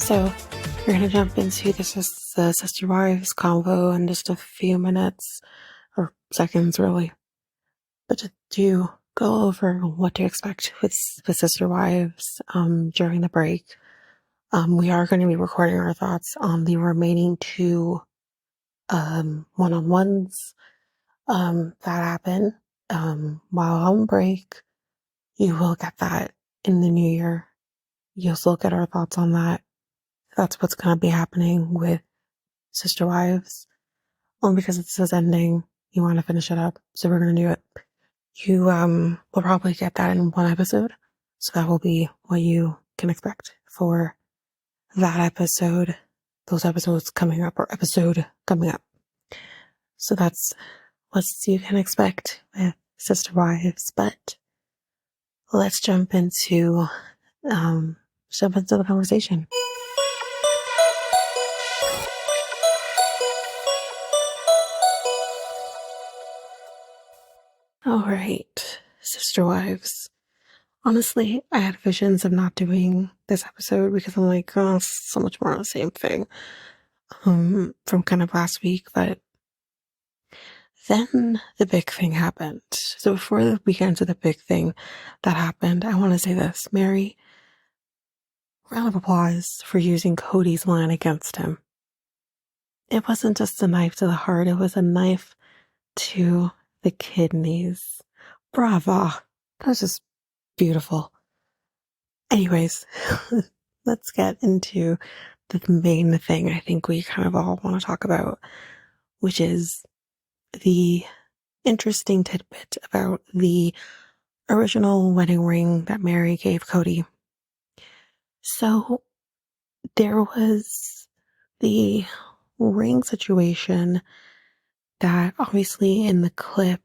So we're going to jump into the sister wives convo in just a few minutes or seconds, really. But to go over what to expect with sister wives during the break, we are going to be recording our thoughts on the remaining two one-on-ones that happen while on break. You will get that in the new year. You'll still get our thoughts on that. That's what's going to be happening with Sister Wives. Only because it says ending, you want to finish it up, so we're going to do it. You will probably get that in one episode, so that will be what you can expect for that episode, those episodes coming up, or episode coming up. So that's what you can expect with Sister Wives, but let's jump into the conversation. All right, Sister Wives. Honestly, I had visions of not doing this episode because I'm like, oh, it's so much more of the same thing from kind of last week. But then the big thing happened. So before we get into the big thing that happened, I want to say this. Meri, round of applause for using Kody's line against him. It wasn't just a knife to the heart. It was a knife to the kidneys. Bravo. That was just beautiful. Anyways, let's get into the main thing I think we kind of all want to talk about, which is the interesting tidbit about the original wedding ring that Meri gave Kody. So there was the ring situation that obviously in the clip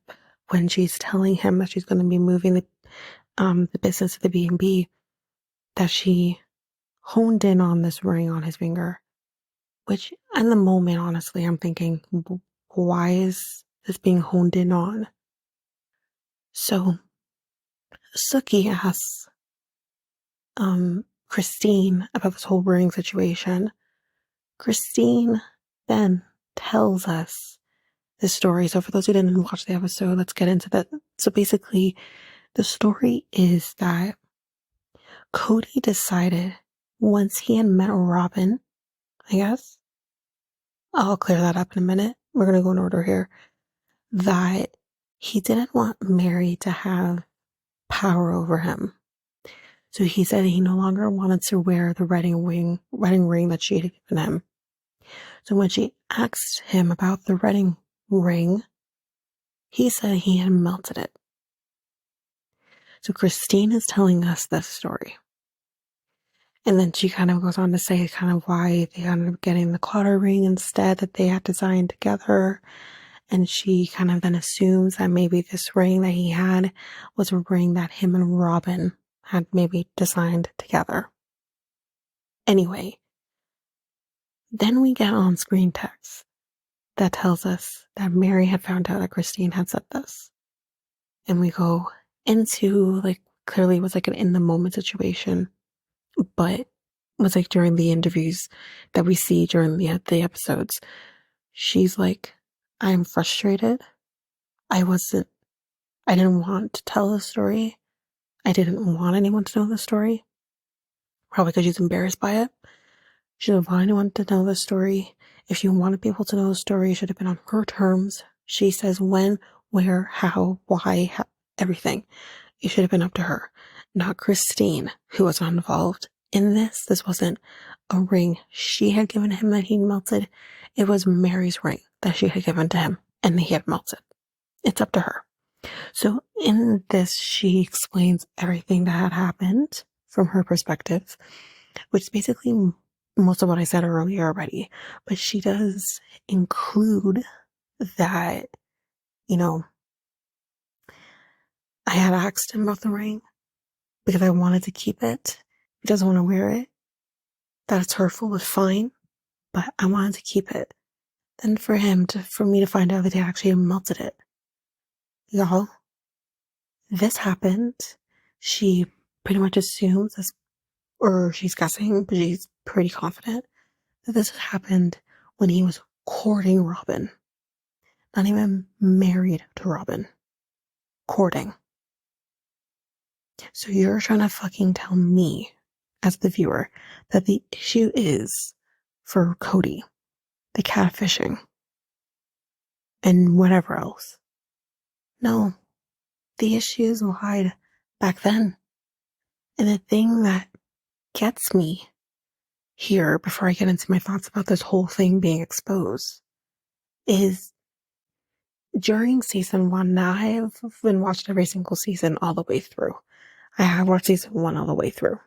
when she's telling him that she's going to be moving the business to the B&B, that she honed in on this ring on his finger, which in the moment, honestly, I'm thinking, why is this being honed in on? So Suki asks Christine about this whole ring situation. Christine then tells us the story. So for those who didn't watch the episode, let's get into that. So basically, the story is that Kody decided once he had met Robin, I guess, I'll clear that up in a minute. We're going to go in order here. That he didn't want Meri to have power over him. So he said he no longer wanted to wear the wedding ring that she had given him. So when she asked him about the wedding ring, he said he had melted it. So Christine is telling us this story. And then she kind of goes on to say kind of why they ended up getting the Clotter ring instead that they had designed together. And she kind of then assumes that maybe this ring that he had was a ring that him and Robin had maybe designed together. Anyway, then we get on screen text that tells us that Meri had found out that Christine had said this. And we go into, like, clearly it was like an in the moment situation, but it was like during the interviews that we see during the episodes. She's like, I'm frustrated. I didn't want to tell the story. I didn't want anyone to know the story. Probably because she's embarrassed by it. She didn't want anyone to know the story. If you wanted people to know the story, it should have been on her terms. She says when, where, how, why, everything. It should have been up to her, not Christine, who was not involved in this. This wasn't a ring she had given him that he melted. It was Meri's ring that she had given to him and he had melted. It's up to her. So in this, she explains everything that had happened from her perspective, which is basically most of what I said earlier already. But she does include that, you know, I had asked him about the ring because I wanted to keep it. He doesn't want to wear it. That it's hurtful is fine, but I wanted to keep it. Then for me to find out that he actually melted it. Y'all, this happened. She pretty much assumes this, or she's guessing, but she's pretty confident that this has happened when he was courting Robin. Not even married to Robin. Courting. So you're trying to fucking tell me, as the viewer, that the issue is for Kody, the catfishing, and whatever else. No, the issues lied back then. And the thing that gets me here, before I get into my thoughts about this whole thing being exposed, is during season 1, now I have been watched every single season all the way through. I have watched season 1 all the way through.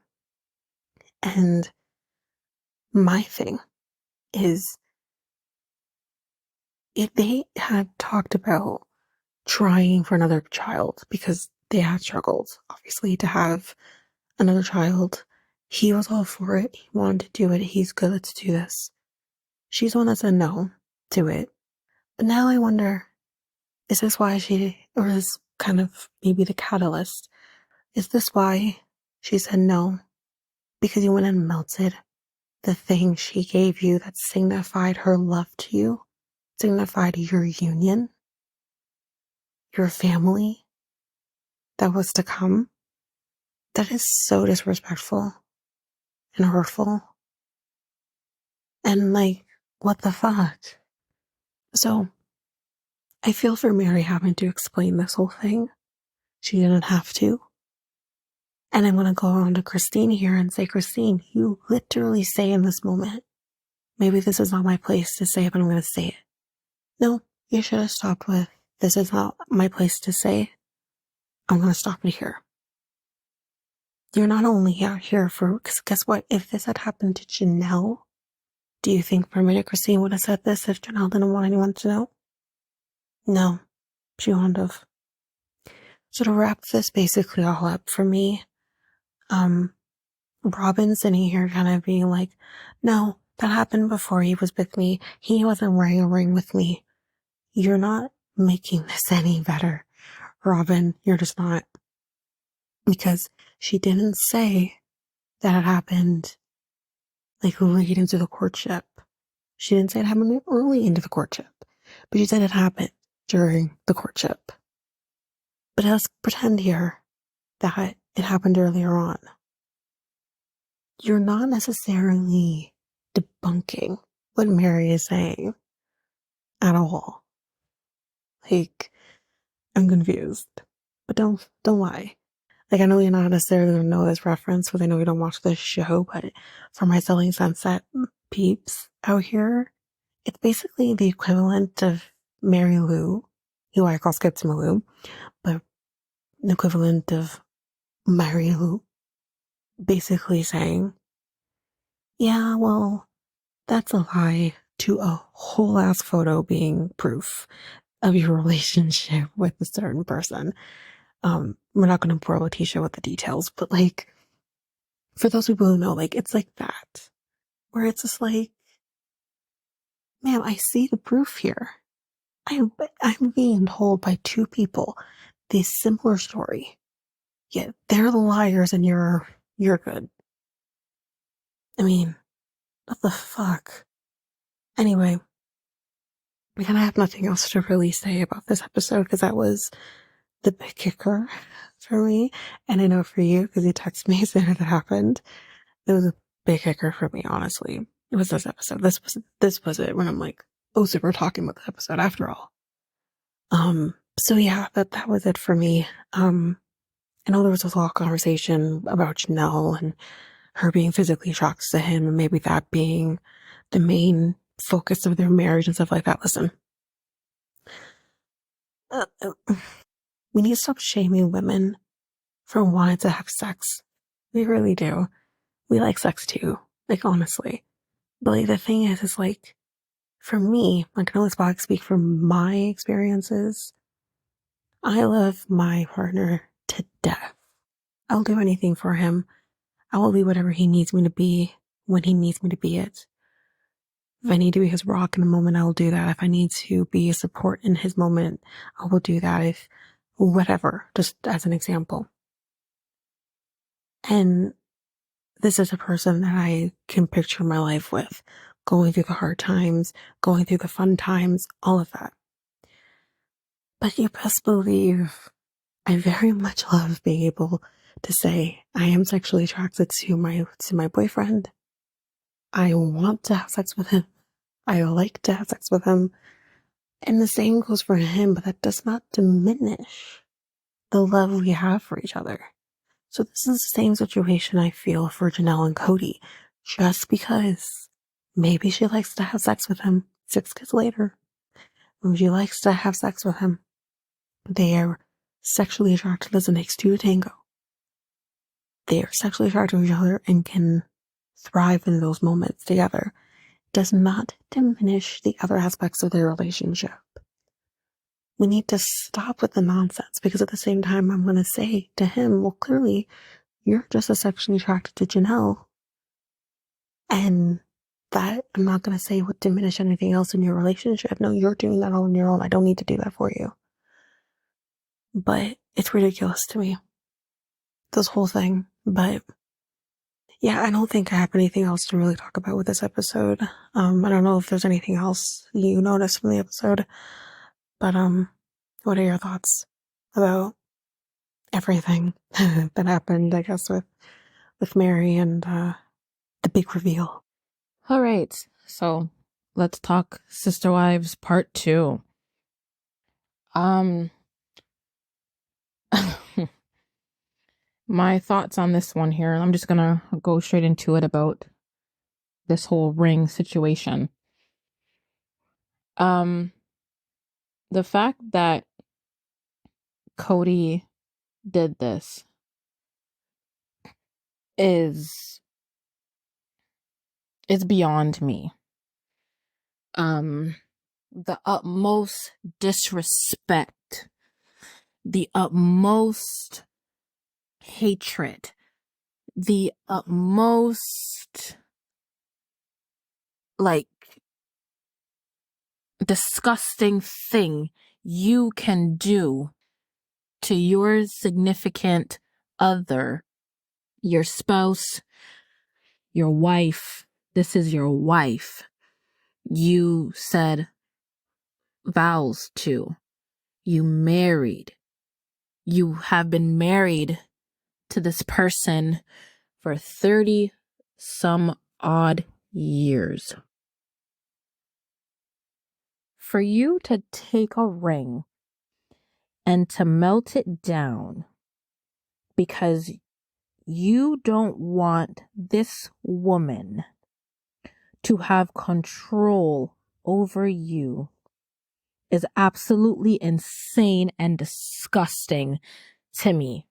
And my thing is, if they had talked about trying for another child, because they had struggled, obviously, to have another child, he was all for it. He wanted to do it. He's good. Let's do this. She's the one that said no to it. But now I wonder, is this why or is kind of maybe the catalyst? Is this why she said no? Because you went and melted the thing she gave you that signified her love to you, signified your union, your family that was to come. That is so disrespectful and hurtful. And like, what the fuck? So I feel for Meri having to explain this whole thing. She didn't have to. And I'm going to go on to Christine here and say, Christine, you literally say in this moment, maybe this is not my place to say it, but I'm going to say it. No, you should have stopped with, this is not my place to say. I'm going to stop it here. You're not only out here for, because guess what? If this had happened to Janelle, do you think for a minute Christine would have said this if Janelle didn't want anyone to know? No, she wouldn't have. So to wrap this basically all up for me, Robin sitting here kind of being like, no, that happened before he was with me. He wasn't wearing a ring with me. You're not making this any better, Robin. You're just not. Because she didn't say that it happened like late into the courtship. She didn't say it happened early into the courtship. But she said it happened during the courtship. But let's pretend here that it happened earlier on. You're not necessarily debunking what Meri is saying at all. Like, I'm confused. But don't lie. Like, I know you're not necessarily going to know this reference because I know you don't watch this show, but for my Selling Sunset peeps out here, it's basically the equivalent of Mary Lou, who I call Skip to Malou, but the equivalent of Mary Lou, basically saying, yeah, well, that's a lie to a whole ass photo being proof of your relationship with a certain person. We're not going to bore Letitia with the details, but like, for those people who know, like, it's like that, where it's just like, ma'am, I see the proof here. I'm being told by two people this similar story, yet they're the liars and you're good. I mean, what the fuck? Anyway, we kind of have nothing else to really say about this episode because that was the big kicker for me. And I know for you, because you texted me as soon as it happened, it was a big kicker for me, honestly. It was this episode. This was it when I'm like, oh, so we're talking about the episode after all. So yeah, that was it for me. I know there was a lot of conversation about Janelle and her being physically shocked to him and maybe that being the main focus of their marriage and stuff like that. Listen, we need to stop shaming women for wanting to have sex. We really do. We like sex too, like honestly. But like the thing is like, for me, I can only speak from my experiences. I love my partner to death. I'll do anything for him. I will be whatever he needs me to be when he needs me to be it. If I need to be his rock in a moment, I will do that. If I need to be a support in his moment, I will do that. If whatever, just as an example. And this is a person that I can picture my life with, going through the hard times, going through the fun times, all of that. But you best believe I very much love being able to say I am sexually attracted to my boyfriend. I want to have sex with him. I like to have sex with him. And the same goes for him, but that does not diminish the love we have for each other. So this is the same situation I feel for Janelle and Kody. Just because maybe she likes to have sex with him 6 kids later. Maybe she likes to have sex with him. They are sexually attracted as it makes two to tango. They are sexually attracted to each other and can thrive in those moments together. Does not diminish the other aspects of their relationship. We need to stop with the nonsense, because at the same time, I'm going to say to him, well, clearly, you're just as sexually attracted to Janelle. And that, I'm not going to say would diminish anything else in your relationship. No, you're doing that all on your own. I don't need to do that for you. But it's ridiculous to me, this whole thing. But yeah, I don't think I have anything else to really talk about with this episode. I don't know if there's anything else you noticed from the episode, but what are your thoughts about everything that happened, I guess, with Meri and the big reveal? All right, so let's talk Sister Wives Part 2. My thoughts on this one here, I'm just gonna go straight into it about this whole ring situation. The fact that Kody did this is beyond me. The utmost disrespect, the utmost hatred, the utmost disgusting thing you can do to your significant other, your spouse, your wife. This is your wife. You said vows to. You married. You have been married to this person for 30 some odd years. For you to take a ring and to melt it down because you don't want this woman to have control over you is absolutely insane and disgusting to me.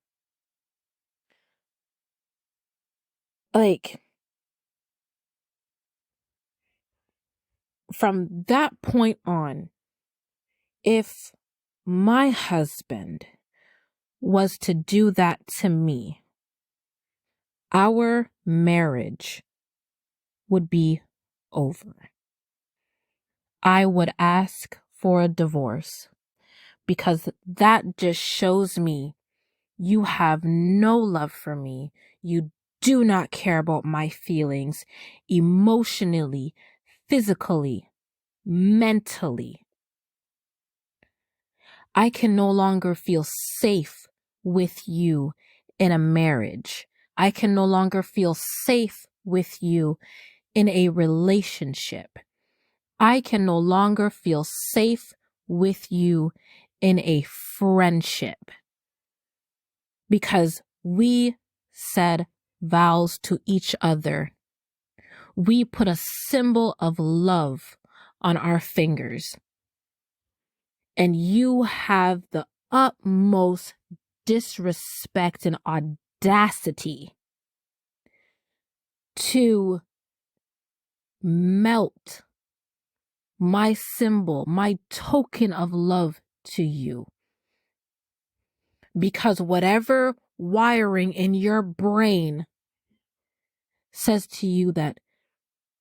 From that point on, if my husband was to do that to me, our marriage would be over. I would ask for a divorce, because that just shows me you have no love for me. You do not care about my feelings emotionally, physically, mentally. I can no longer feel safe with you in a marriage. I can no longer feel safe with you in a relationship. I can no longer feel safe with you in a friendship, because we said vows to each other. We put a symbol of love on our fingers. And you have the utmost disrespect and audacity to melt my symbol, my token of love to you. Because whatever wiring in your brain says to you that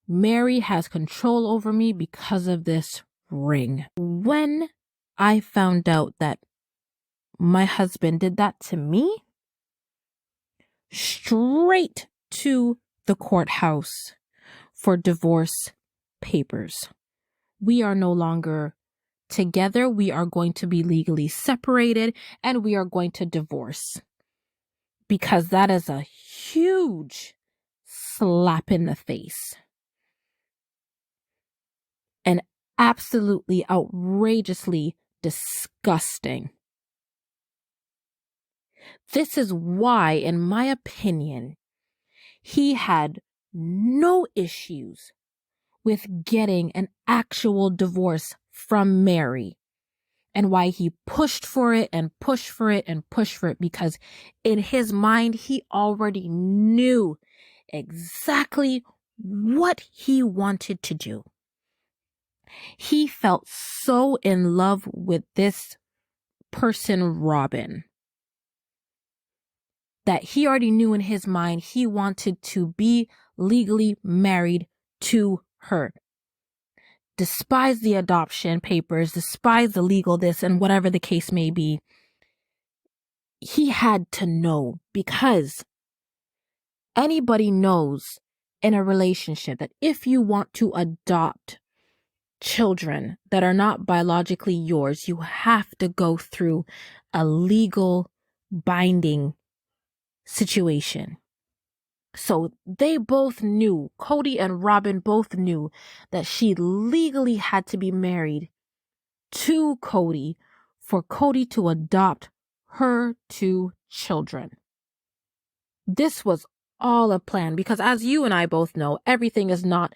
Meri has control over me because of this ring. When I found out that my husband did that to me, straight to the courthouse for divorce papers. We are no longer together. We are going to be legally separated and we are going to divorce. Because that is a huge slap in the face. And absolutely outrageously disgusting. This is why, in my opinion, he had no issues with getting an actual divorce from Meri, and why he pushed for it and pushed for it and pushed for it, because in his mind, he already knew exactly what he wanted to do. He felt so in love with this person, Robin, that he already knew in his mind he wanted to be legally married to her. Despise the adoption papers, despise the legal this and whatever the case may be. He had to know, because anybody knows in a relationship that if you want to adopt children that are not biologically yours, you have to go through a legal binding situation. So they both knew, Kody and Robin both knew, that she legally had to be married to Kody for Kody to adopt her 2 children. This was all a plan, because as you and I both know, everything is not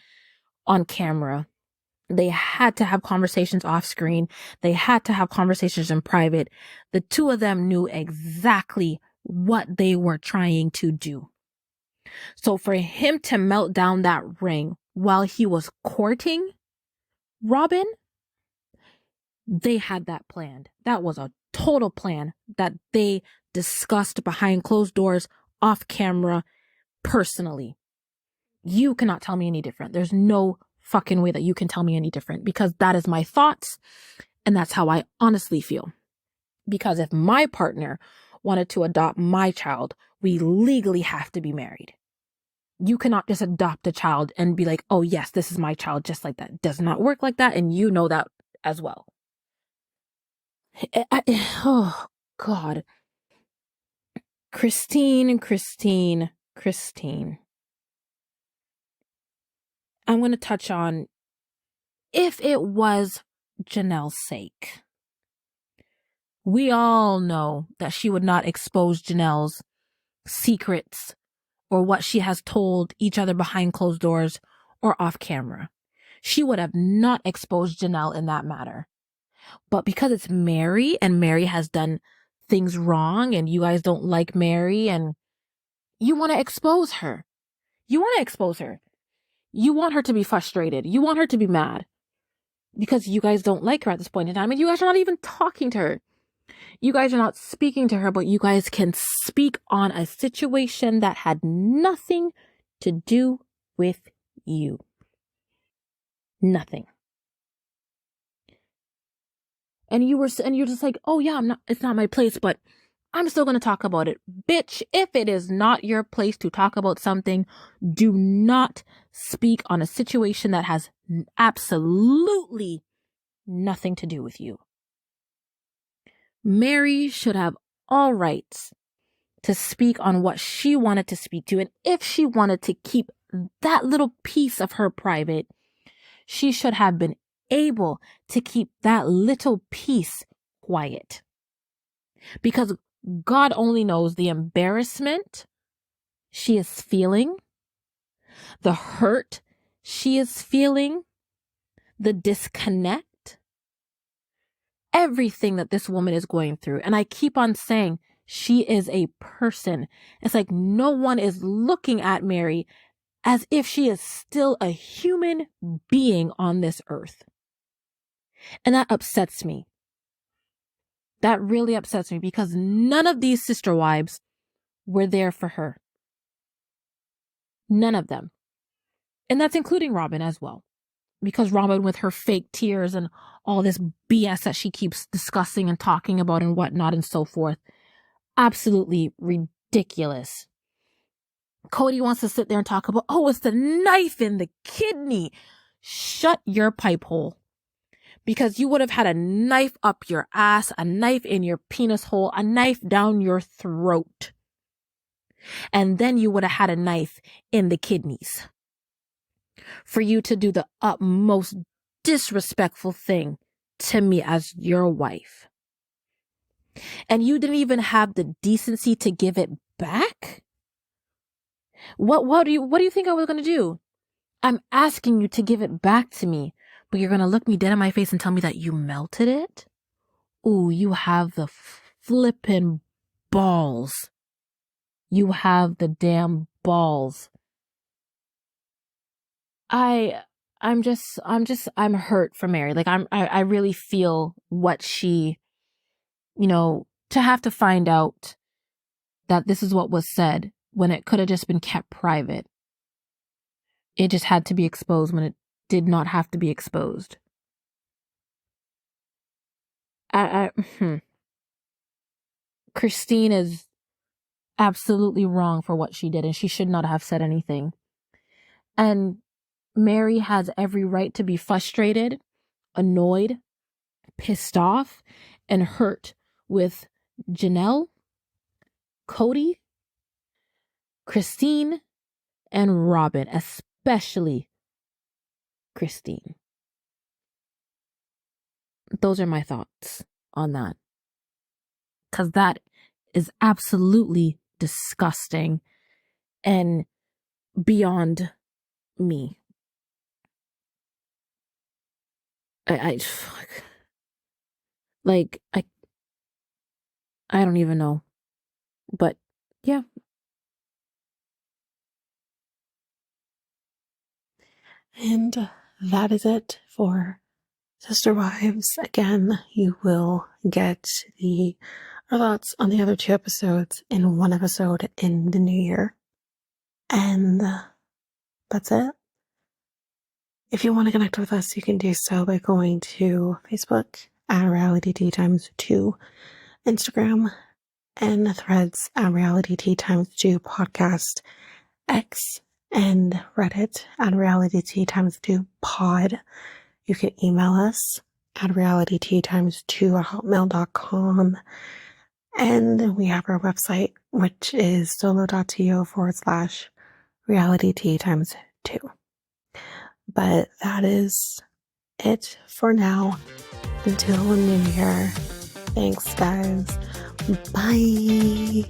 on camera. They had to have conversations off screen. They had to have conversations in private. The 2 of them knew exactly what they were trying to do. So for him to melt down that ring while he was courting Robin, they had that planned. That was a total plan that they discussed behind closed doors, off camera, personally. You cannot tell me any different. There's no fucking way that you can tell me any different, because that is my thoughts and that's how I honestly feel. Because if my partner wanted to adopt my child, we legally have to be married. You cannot just adopt a child and be like, oh yes, this is my child, just like that. It does not work like that, and you know that as well. Oh God. Christine. I'm going to touch on if it was Janelle's sake. We all know that she would not expose Janelle's secrets or what she has told each other behind closed doors or off camera. She would have not exposed Janelle in that matter. But because it's Meri and Meri has done things wrong and you guys don't like Meri and you want to expose her. You want to expose her. You want her to be frustrated. You want her to be mad because you guys don't like her at this point in time and you guys are not even talking to her. You guys are not speaking to her, but you guys can speak on a situation that had nothing to do with you. Nothing. And you're just like, oh yeah, it's not my place, but I'm still going to talk about it. Bitch, if it is not your place to talk about something, do not speak on a situation that has absolutely nothing to do with you. Meri should have all rights to speak on what she wanted to speak to. And if she wanted to keep that little piece of her private, she should have been able to keep that little piece quiet. Because God only knows the embarrassment she is feeling, the hurt she is feeling, the disconnect, everything that this woman is going through. And I keep on saying she is a person. It's like no one is looking at Meri as if she is still a human being on this earth. And that upsets me. That really upsets me because none of these sister wives were there for her. None of them. And that's including Robin as well. Because Robin, with her fake tears and all this BS that she keeps discussing and talking about and whatnot and so forth, absolutely ridiculous. Kody wants to sit there and talk about, oh, it's the knife in the kidney. Shut your pipe hole. Because you would have had a knife up your ass, a knife in your penis hole, a knife down your throat. And then you would have had a knife in the kidneys for you to do the utmost disrespectful thing to me as your wife. And you didn't even have the decency to give it back? What do you think I was going to do? I'm asking you to give it back to me, but you're going to look me dead in my face and tell me that you melted it? Ooh, you have the flippin' balls. You have the damn balls. I'm hurt for Meri. Like I really feel what she, to have to find out that this is what was said when it could have just been kept private. It just had to be exposed when it did not have to be exposed. Christine is absolutely wrong for what she did, and she should not have said anything. And Meri has every right to be frustrated, annoyed, pissed off, and hurt with Janelle, Kody, Christine, and Robin, especially Christine. Those are my thoughts on that. Because that is absolutely disgusting and beyond me. I don't even know. But yeah. And that is it for Sister Wives. Again, you will get our thoughts on the other 2 episodes in one episode in the new year. And that's it. If you want to connect with us, you can do so by going to Facebook at Reality Tea Times 2, Instagram and Threads at Reality Tea Times 2 Podcast, X and Reddit at Reality Tea Times 2 Pod. You can email us at realityteatimes2@hotmail.com. And we have our website, which is solo.to/realityteatimes2. But that is it for now. Until the new year. Thanks, guys. Bye.